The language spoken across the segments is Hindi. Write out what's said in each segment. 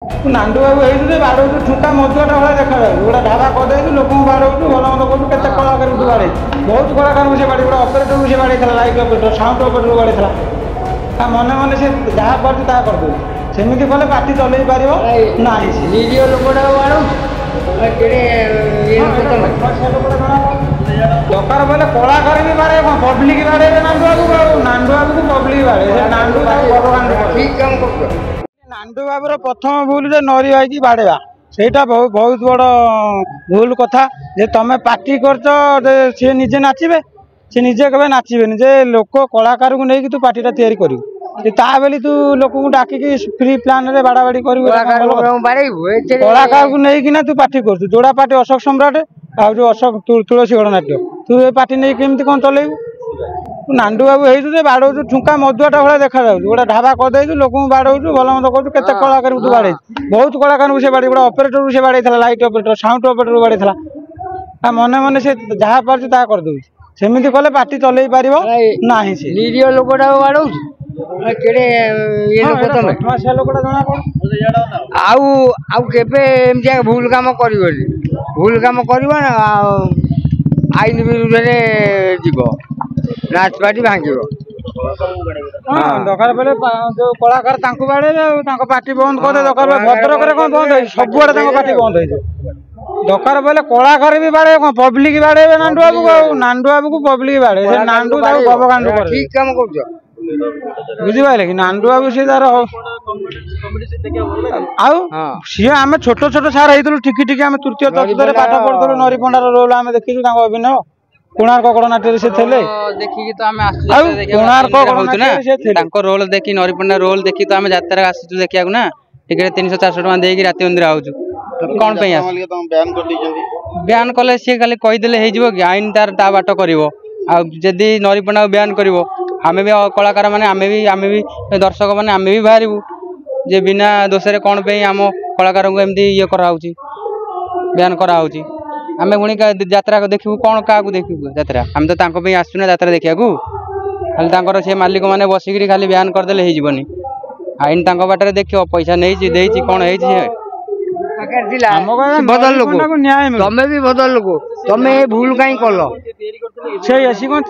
नांडू बाबू ये बाड़ू ठुका मधुआटा भाई देखा गोटे ढाबा करदे लोक बाड़ू भल मत करू के कलाकार बाड़े बहुत कलाकार से बाड़ी गोटे ऑपरेटर से बाड़ी लाइट ऑपरेटर साउंड ऑपरेटर बाड़ी मन मन से जहाँ करदे सेमती कले पार्टी चल पार ना निरीह लोकटा बाड़ू दरकार बोले कलाकार भी बाड़े पब्लिक बाड़े नांडू बाबू को पब्लिक बाड़े नांडू ठीक काम कर नांडू बाबूर प्रथम भूल जे नरी भाई बाड़ेवा सेटा बहुत बड़ भूल कथा जे तुम पार्टी कर सी निजे नाचे सी निजे कहे नाचे जे लोक कलाकार को लेकिन तू पार्टी तैयारी करू बेली तू लोक डाकिकी फ्री प्लान रे बाड़ा बाड़ी कर कलाकार को लेकिन तू पार्टी कर जोड़ा पार्टी अशोक सम्राट आ जो अशोक तुलसी गणनाट्य तू ये पार्टी नहीं केमती कौन चलेबू नांडू बाबू ये बाड़ौ ठुका मधुआटा भाई देखा गोटे ढाबा करदे लोक बाड़ौ भल मत करू के कलाकार तू बाड़े बहुत कलाकार से बाड़ी गोटे ऑपरेटर से बाड़ी लाइट ऑपरेटर साउंड ऑपरेटर बाड़ी मन मन से जहाँ पार्टी करदे सेमती कले पार्टी चल पार ना निरीह लोकटा बाड़ौ भूल काम कर आईन विरुद्ध जीव नाच पार्टी भांग दरकार बेले जो कलाकार बाड़े पार्टी बंद कर दरकार भद्रक कौन बंद है सब आड़े पार्टी बंद हो दरकार बेले कलाकार भी बाड़े पब्लिक बाड़े नांडू बाबू को पब्लिक बाड़े नांडू गवकांड ठीक काम कर बुझिपारे कि नांडू बाबू सी तार सी आम छोट छोट सार होती टिकी टिकी आम तृतीय चतुर्थ पाठ पढ़ुलु नरी पंडार रोल आम देखीचु अभिनय कोणार्क गणनाट्य से थे देखिकी तो आम रोल देखी नरी पंडा रोल देखी तो आम जात्रा आसु देखा ना टिकट 300-400 टका देकी राति मंदिर आउछु कौन बयान कले सी खाली कहीदेले हो आईन तार ता बाट कर जदि नरी पंडा बयान कर आमे भी कलाकार माने आमे भी दर्शक माने आमे भी बाहरबू जे बिना दोषे कौन पे आम कलाकार को एमती ये कराऊची बयान कराऊची आमे पुणी यात्रा देखू कौन क्या देखू यात्रा आम तो आसुना यात्रा देखा खाली से मालिक मैंने बसिक खाली बयान करदे होनी आईन बाटर देख पैसा नहीं कौन है बदल लोक तमें भी बदल लोक तमें भूल कहीं कल से कौन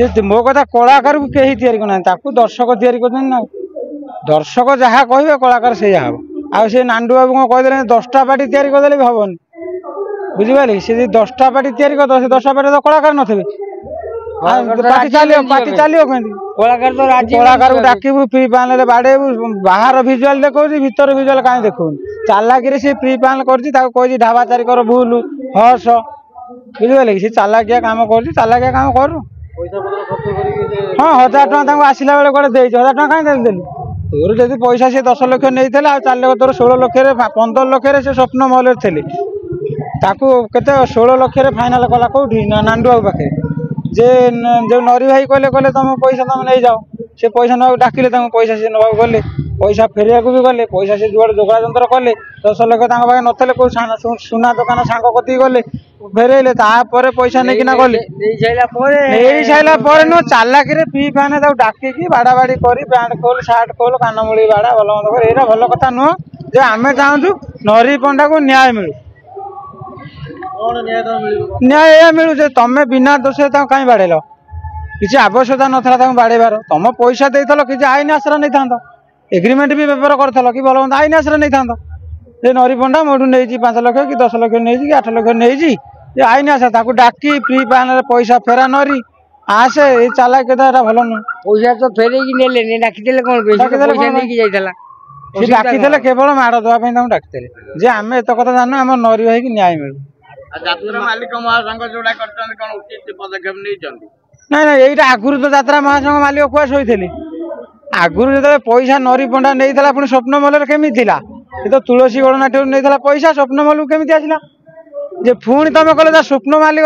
या मो कथा कलाकार को कहीं या दर्शक या दर्शक जहाँ कहे कलाकार से हम से नांडू बाबू कौन कहीदे 10टा पार्टी करदे भी हेनी बुझिपारे सी 10टा पार्टी करदे से 10टा पार्टी तो कलाकार थे पार्टी चलो कलाकार को डाकबू प्री पैनल बाड़ेबू बाहर भिजुआल देखो भीतर भिजुआल कहीं देखो चालाकी से प्री पैनल कर ढाबा चारि कर भूल हस बुझे सी चालाकिया काम कर हाँ 1000 टका आसला बेले कौन दे 1000 टका कहीं देली तोर जब पैसा सी 10 लक्ष नहीं चल तोर 16 लक्ष 15 लक्ष से स्वप्न महल थे के 16 लक्ष फाइनाल कला कौटी नांडू बाबू पाखे जे जो नरी भाई कहले तुम पैसा तुम नहीं जाओ से पैसा ना डाकिले पैसा से नवा गले पैसा फेरिया भी गले पैसा से जुआड़े जोगा जंतर कले 10 लक्ष पाखे नथिले कौ सुना दुकान सांग कति गले फेरेले पैसा नहीं गले सारा नुह चालाकी पी पाने डाकिकी बाड़ा बाड़ी कर पैंट खोल सार्ट खोल कानमूली बाड़ा भल मत कर यहाँ भल कथा नुह जे आम चाहूँ नरी पंडा को न्याय मिलू न्याय यह मिलू जे तुम बिना दोष कहीं बाड़ेल किसी आवश्यकता नाला बाड़ेबार तुम पैसा देल कि आईन आश्रय नहीं था एग्रीमेंट भी पेपर कर कि भल मत आईन आश्रय नहीं था जे नरी पंडा मोटू नहीं 5 लक्ष कि 10 लक्ष नहीं कि 8 लक्ष नहीं आईन आश्रय डाकी प्री पैनल पैसा फेरा नरी आसे ये चाला के भल नुह पैसा तो फेरे डाकी डाकी केवल माड़ दवाई डाकी जे आम एत कथा जान आम नरी भाई की न्याय मिलू ना ना ये आगुरी तो यात्रा महासंघ मालिक कुआ शोली आगुरी जो पैसा नरी पंडा नहीं पुणी स्वप्न महल केमी तो तुलसी गणनाट्य नहीं पैसा स्वप्न महल केमी आसला जे पुणी तुम कह स्वप्न मालिक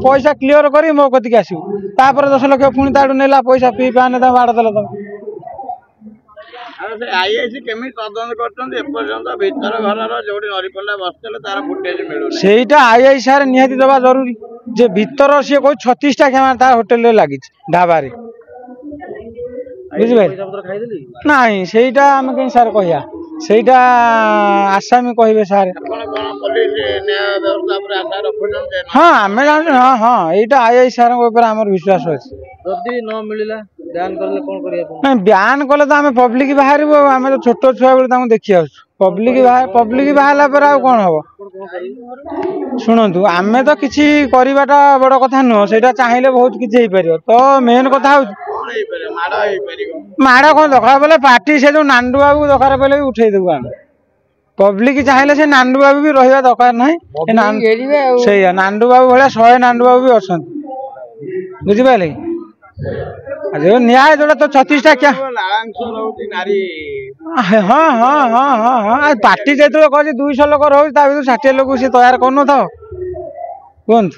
पैसा क्लीयर कर मो कतिक आसू 10 लक्ष पुणी ताड़ू नेला पैसा पी पाने बाड़ देल तुम सेटा आईआई सार निहाती दबा जरूरी जे भीतर सी कोई 36टा कैमरा तार होटेल लगी ढाबा ବୁଝିପାରିଲେ ନାଇଁ ସେଇଟା ଆମେ କେମିତି ସାର୍ କହିବା ସେଇଟା ଆସାମୀ କହିବେ ସାର୍ ହଁ ଆମେ ଜାଣୁଛୁ ହଁ ହଁ ଏଇଟା ଆଇ ସାର୍ଙ୍କ ଉପରେ ଆମର ବିଶ୍ୱାସ ଅଛି ଯଦି ନ ମିଳିଲା ବ୍ୟାନ୍ କଲେ କଣ କରିବା ନାଇଁ ବ୍ୟାନ୍ କଲେ ତ ଆମେ ପବ୍ଲିକ ବାହାରିବୁ ଆଉ ଆମେ ତ ଛୋଟ ଛୁଆ ବେଳେ ତାଙ୍କୁ ଦେଖି ଆସୁଛୁ ପବ୍ଲିକ ବାହାରିଲା ପରେ ଆଉ କଣ ହବ ଶୁଣନ୍ତୁ ଆମେ ତ କିଛି କରିବାଟା ବଡ କଥା ନୁହଁ ସେଇଟା ଚାହିଁଲେ ବହୁତ କିଛି ହେଇପାରିବ ତ ମେନ୍ କଥା ହଉଛି ମାଡ଼ କଣ ଦରକାର ବୋଲେ ପାର୍ଟି ସେ ଯୋଉ ନାଣ୍ଡୁ ବାବୁ ଦରକାର ପଇଲେ ବି ଉଠେଇଦେବୁ ଆମେ ପବ୍ଲିକ ଚାହିଁଲେ ସେ ନାଣ୍ଡୁ ବାବୁ ବି ରହିବା ଦରକାର ନାହିଁ ସେଇଆ ନାଣ୍ଡୁ ବାବୁ ଭଳିଆ 100 ନାଣ୍ଡୁ ବାବୁ ବି ଅଛନ୍ତି ବୁଝିପାରିଲେ ଯୋଉ ନ୍ୟାୟ ଯୋଉଟା ତ 36ଟା କ୍ୟା ହଁ ହଁ ହଁ ହଁ ହଁ ପାର୍ଟି ଯେତେବେଳେ କହୁଛି 200 ଲୋକ ରହୁଛି ତା ଭିତରୁ 60 ଲୋକ ସେ ତୟାର କରୁନଥାଉ କୁହନ୍ତୁ।